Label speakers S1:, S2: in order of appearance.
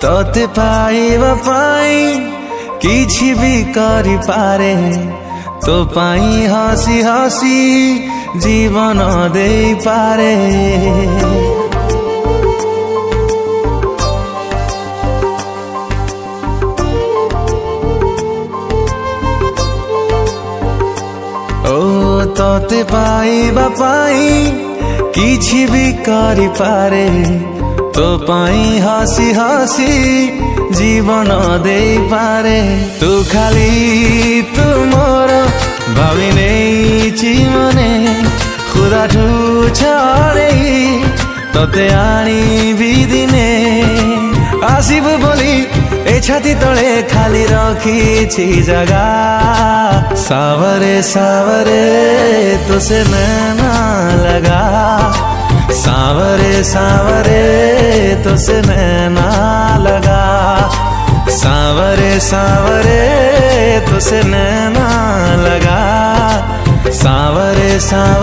S1: तोते पाइबा पाई किछि भी करि पारे तो पाई हसी हसी जीवन दे पारे। ओ तोते पाइबा पाई किछि भी करि पारे तो पाई हसी हसी जीवन दे पारे। तू खाली तू मोर भावी नहीं मने खुदा ठू छड़े तोते आनी भी दिने आसिबु बोली ए छाती तले खाली रखी जगा। सावरे सावरे तो से नैना लगा, सावरे सावरे तो से नैना लगा, सावरे सावरे तो से नैना लगा, सावरे सावरे।